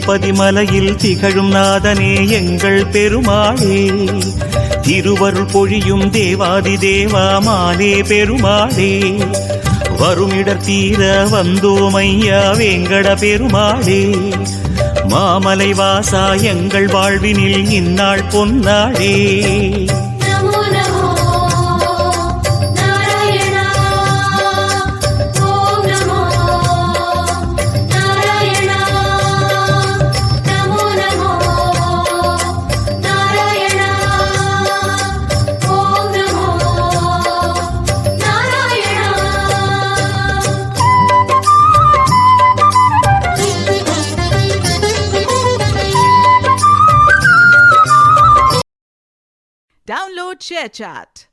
திருப்பதி மலையில் திகழும் நாதனே எங்கள் பெருமாளே, திருவருள் பொழியும் தேவாதி தேவாமானே பெருமாளே, வருமிடர் தீர வந்தோமையா வேங்கட பெருமாளே, மாமலை வாசா எங்கள் வாழ்வினில் இந்நாள் பொன்னாளே. Download ShareChat.